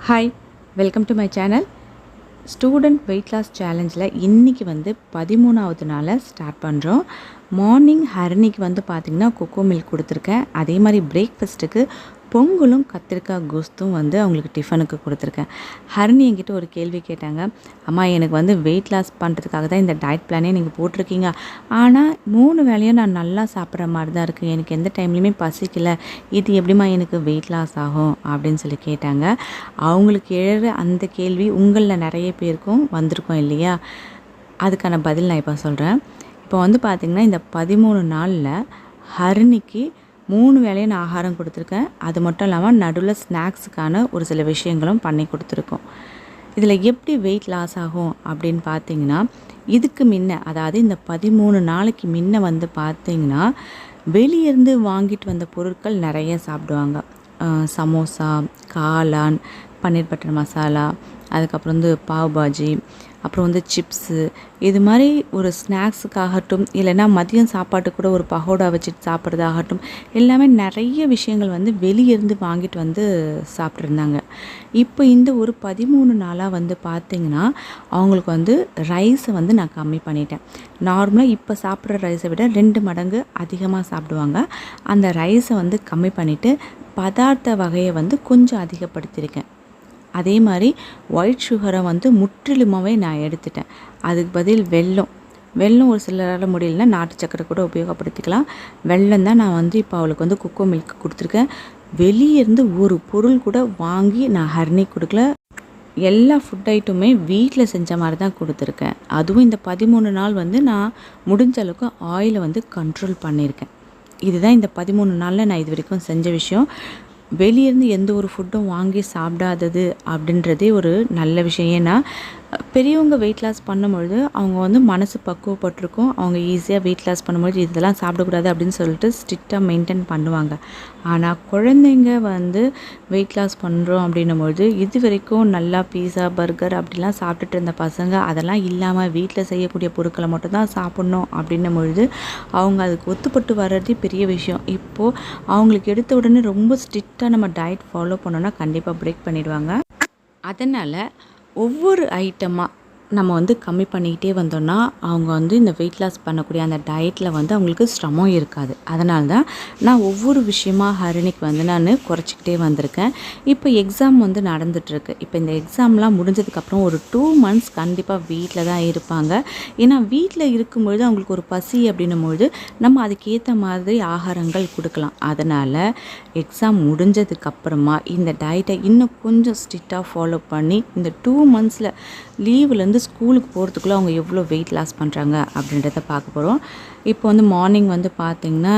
Hi, welcome to my channel. Student weight loss சேலஞ்சில் இன்றைக்கி வந்து 13வது நாளை ஸ்டார்ட் பண்ணுறோம். மார்னிங் ஹரிணிக்கு வந்து பார்த்திங்கன்னா கொக்கோ மில்க் கொடுத்துருக்கேன். அதே மாதிரி பிரேக்ஃபாஸ்ட்டுக்கு பொங்கலும் கத்திரிக்காய் கோஸ்தும் வந்து அவங்களுக்கு டிஃபனுக்கு கொடுத்துருக்கேன். ஹரிணி என்கிட்ட ஒரு கேள்வி கேட்டாங்க, அம்மா எனக்கு வந்து வெயிட் லாஸ் பண்ணுறதுக்காக தான் இந்த டயட் பிளானே நீங்கள் போட்டிருக்கீங்க, ஆனால் 3 வேளையும் நான் நல்லா சாப்பிட்ற மாதிரி தான் இருக்குது, எனக்கு எந்த டைம்லையுமே பசிக்கலை, இது எப்படிம்மா எனக்கு வெயிட் லாஸ் ஆகும் அப்படின்னு சொல்லி கேட்டாங்க. அவங்களுக்கு எழுற அந்த கேள்வி உங்களில் நிறைய பேருக்கும் வந்திருக்கும் இல்லையா? அதுக்கான பதில் நான் இப்போ சொல்கிறேன். இப்போ வந்து பார்த்திங்கன்னா இந்த 13 நாளில் ஹரிணிக்கு 3 வேளையும் நான் ஆகாரம் கொடுத்துருக்கேன். அது மட்டும் இல்லாமல் நடுவில் ஸ்நாக்ஸுக்கான ஒரு சில விஷயங்களும் பண்ணி கொடுத்துருக்கோம். இதில் எப்படி வெயிட் லாஸ் ஆகும் அப்படின்னு பார்த்தீங்கன்னா, இதுக்கு முன்ன, அதாவது இந்த 13 நாளைக்கு முன்ன வந்து பார்த்திங்கன்னா வெளியேருந்து வாங்கிட்டு வந்த பொருட்கள் நிறைய சாப்பிடுவாங்க. சமோசா, காளான், பன்னீர் பட்டர் மசாலா, அதுக்கப்புறம் வந்து பாவ் பாஜி, அப்புறம் வந்து சிப்ஸு, இது மாதிரி ஒரு ஸ்நாக்ஸுக்காகட்டும், இல்லைன்னா மதியம் சாப்பாட்டுக்கு கூட ஒரு பகோடா வச்சுட்டு சாப்பிட்றதாகட்டும், எல்லாமே நிறைய விஷயங்கள் வந்து வெளியேருந்து வாங்கிட்டு வந்து சாப்பிட்ருந்தாங்க. இப்போ இந்த ஒரு 13 நாளாக வந்து பார்த்திங்கன்னா அவங்களுக்கு வந்து ரைஸை வந்து நான் கம்மி பண்ணிட்டேன். நார்மலாக இப்போ சாப்பிட்ற ரைஸை விட 2 மடங்கு அதிகமாக சாப்பிடுவாங்க. அந்த ரைஸை வந்து கம்மி பண்ணிவிட்டு பதார்த்த வகையை வந்து கொஞ்சம் அதிகப்படுத்தியிருக்கேன். அதே மாதிரி ஒயிட் சுகரை வந்து முற்றிலுமாகவே நான் எடுத்துட்டேன். அதுக்கு பதில் வெல்லம் ஒரு சிலரால் முடியலன்னா நாட்டு சக்கரை கூட உபயோகப்படுத்திக்கலாம். வெல்லம் தான் நான் வந்து இப்போ அவளுக்கு வந்து கொக்கோ மில்க் கொடுத்துருக்கேன். வெளியேருந்து ஒரு பொருள் கூட வாங்கி நான் ஹரிணி கொடுக்கல. எல்லா ஃபுட் ஐட்டமுமே வீட்டில் செஞ்ச மாதிரி தான் கொடுத்துருக்கேன். அதுவும் இந்த 13 நாள் வந்து நான் முடிஞ்ச அளவுக்கு ஆயிலை வந்து கண்ட்ரோல் பண்ணியிருக்கேன். இதுதான் இந்த 13 நாளில் நான் இது வரைக்கும் செஞ்ச விஷயம். வெளியேருந்து எந்த ஒரு ஃபுட்டும் வாங்கி சாப்பிடாதது அப்படின்றதே ஒரு நல்ல விஷயம். ஏன்னா பெரியவங்க வெயிட் லாஸ் பண்ணும்பொழுது அவங்க வந்து மனசு பக்குவப்பட்டிருக்கும். அவங்க ஈஸியாக வெயிட் லாஸ் பண்ணும்பொழுது இதெல்லாம் சாப்பிடக்கூடாது அப்படின்னு சொல்லிட்டு ஸ்ட்ரிக்டாக மெயின்டைன் பண்ணுவாங்க. ஆனால் குழந்தைங்க வந்து வெயிட் லாஸ் பண்ணுறோம் அப்படின்னும்பொழுது இது வரைக்கும் நல்லா பீஸா, பர்கர் அப்படிலாம் சாப்பிட்டுட்டு இருந்த பசங்க அதெல்லாம் இல்லாமல் வீட்டில் செய்யக்கூடிய பொருட்களை மட்டும்தான் சாப்பிட்ணும் அப்படின்னும் பொழுது அவங்க அதுக்கு ஒத்துப்பட்டு வர்றதே பெரிய விஷயம். இப்போது அவங்களுக்கு எடுத்த உடனே ரொம்ப ஸ்ட்ரிக்டாக நம்ம டயட் ஃபாலோ பண்ணோன்னா கண்டிப்பாக பிரேக் பண்ணிடுவாங்க. அதனால் ஒவ்வொரு ஐட்டமாக நம்ம வந்து கம்மி பண்ணிக்கிட்டே வந்தோம்னா அவங்க வந்து இந்த வெயிட் லாஸ் பண்ணக்கூடிய அந்த டயட்டில் வந்து அவங்களுக்கு சிரமம் இருக்காது. அதனால தான் நான் ஒவ்வொரு விஷயமாக ஹரிணிக்கு வந்து நான் குறைச்சிக்கிட்டே வந்திருக்கேன். இப்போ எக்ஸாம் வந்து நடந்துகிட்ருக்கு. இப்போ இந்த எக்ஸாம்லாம் முடிஞ்சதுக்கப்புறம் ஒரு 2 months கண்டிப்பாக வீட்டில் தான் இருப்பாங்க. ஏன்னா வீட்டில் இருக்கும்பொழுது அவங்களுக்கு ஒரு பசி அப்படின்னும்பொழுது நம்ம அதுக்கேற்ற மாதிரி ஆகாரங்கள் கொடுக்கலாம். அதனால் எக்ஸாம் முடிஞ்சதுக்கப்புறமா இந்த டயட்டை இன்னும் கொஞ்சம் ஸ்ட்ரிக்டாக ஃபாலோ பண்ணி இந்த 2 monthஸில் லீவ்லேருந்து ஸ்கூலுக்கு போகிறதுக்குள்ளே அவங்க எவ்வளோ வெயிட் லாஸ் பண்ணுறாங்க அப்படின்றத பார்க்க போகிறோம். இப்போ வந்து மார்னிங் வந்து பார்த்திங்கன்னா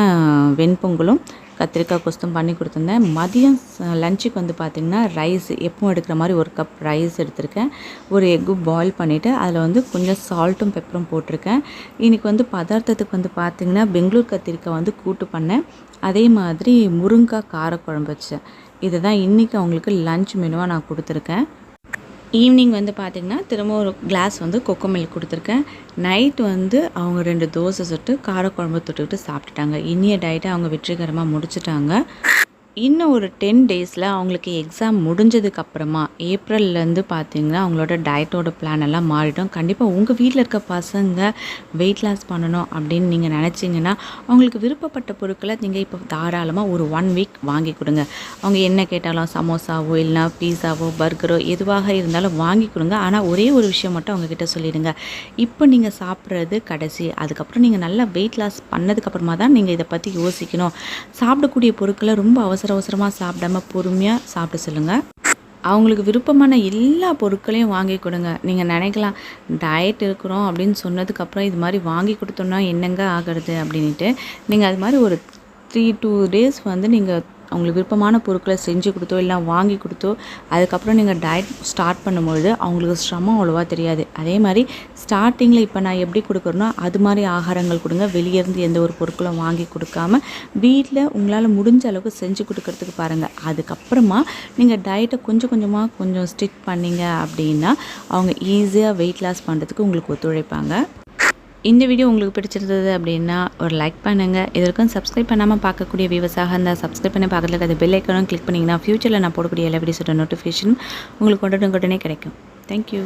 வெண்பொங்கலும் கத்திரிக்காய் கோஸ்தும் பண்ணி கொடுத்துருந்தேன். மதியம் லஞ்சுக்கு வந்து பார்த்திங்கன்னா ரைஸ் எப்பவும் எடுக்கிற மாதிரி 1 கப் ரைஸ் எடுத்திருக்கேன். ஒரு எக்கு பாயில் பண்ணிவிட்டு அதில் வந்து கொஞ்சம் சால்ட்டும் பெப்பரும் போட்டிருக்கேன். இன்றைக்கி வந்து பதார்த்தத்துக்கு வந்து பார்த்திங்கன்னா பெங்களூர் கத்திரிக்காய் வந்து கூட்டு பண்ணேன். அதே மாதிரி முருங்காய் காரக்குழம்பு வச்சேன். இதை தான் இன்றைக்கி அவங்களுக்கு லஞ்ச் மெனுவாக நான் கொடுத்துருக்கேன். ஈவினிங் வந்து பார்த்திங்கன்னா திரும்ப ஒரு கிளாஸ் வந்து கொக்கோ மில்க் கொடுத்துருக்கேன். நைட் வந்து அவங்க 2 தோசை சுட்டு காரக்குழம்பு தொட்டுக்கிட்டு சாப்பிட்டுட்டாங்க. இனிய டயட்டை அவங்க வெற்றிகரமாக முடிச்சிட்டாங்க. இன்னும் ஒரு 10 daysல அவங்களுக்கு எக்ஸாம் முடிஞ்சதுக்கப்புறமா ஏப்ரல்லேருந்து பார்த்திங்கன்னா அவங்களோட டயட்டோட பிளான் எல்லாம் மாறிடும். கண்டிப்பாக உங்கள் வீட்டில் இருக்க பசங்க வெயிட் லாஸ் பண்ணணும் அப்படின்னு நீங்கள் நினச்சிங்கன்னா அவங்களுக்கு விருப்பப்பட்ட பொருட்களை நீங்கள் இப்போ தாராளமாக ஒரு 1 week வாங்கி கொடுங்க. அவங்க என்ன கேட்டாலும் சமோசாவோ இல்லைனா பீஸாவோ பர்கரோ எதுவாக இருந்தாலும் வாங்கி கொடுங்க. ஆனால் ஒரே ஒரு விஷயம் மட்டும் அவங்கக்கிட்ட சொல்லிடுங்க, இப்போ நீங்கள் சாப்பிட்றது கடைசி, அதுக்கப்புறம் நீங்கள் நல்லா வெயிட் லாஸ் பண்ணதுக்கப்புறமா தான் நீங்கள் இதை பற்றி யோசிக்கணும். சாப்பிடக்கூடிய பொருட்களை ரொம்ப அவசரமாக சாப்பிடாம பொறுமையாக சாப்பிட சொல்லுங்கள். அவங்களுக்கு விருப்பமான எல்லா பொருட்களையும் வாங்கி கொடுங்க. நீங்கள் நினைக்கலாம் டயட் இருக்கிறோம் அப்படின்னு சொன்னதுக்கப்புறம் இது மாதிரி வாங்கி கொடுத்தோன்னா என்னங்க ஆகிறது அப்படின்ட்டு. நீங்கள் அது மாதிரி ஒரு 2 days வந்து நீங்கள் அவங்களுக்கு விருப்பமான பொருட்களை செஞ்சு கொடுத்தோ இல்லை வாங்கி கொடுத்தோ அதுக்கப்புறம் நீங்கள் டயட் ஸ்டார்ட் பண்ணும்பொழுது அவங்களுக்கு சிரமம் அவ்வளோவா தெரியாது. அதே மாதிரி ஸ்டார்டிங்கில் இப்போ நான் எப்படி கொடுக்குறேனோ அது மாதிரி ஆகாரங்கள் கொடுங்க. வெளியேருந்து எந்த ஒரு பொருட்களும் வாங்கி கொடுக்காம வீட்டில் உங்களால் முடிஞ்ச அளவுக்கு செஞ்சு கொடுக்கறதுக்கு பாருங்கள். அதுக்கப்புறமா நீங்கள் டயட்டை கொஞ்சம் ஸ்ட்ரிக்ட் பண்ணிங்க அப்படின்னா அவங்க ஈஸியாக வெயிட் லாஸ் பண்ணுறதுக்கு உங்களுக்கு ஒத்துழைப்பாங்க. இந்த வீடியோ உங்களுக்கு பிடிச்சிருந்தது அப்படின்னா ஒரு லைக் பண்ணுங்கள். இதற்கும் சப்ஸ்கிரைப் பண்ணாமல் பார்க்கக்கூடிய வியூவர்ஸாக இருந்தால் சப்ஸ்கிரைப் பண்ணி பக்கத்தில் இருக்கிற பெல் ஐக்கானும் கிளிக் பண்ணிங்கன்னா ஃப்யூச்சரில் நான் போடக்கூடிய எல்லா வீடியோஸோட நோட்டிஃபிகேஷன் உங்களுக்கு உடனே கிடைக்கும். தேங்க்யூ.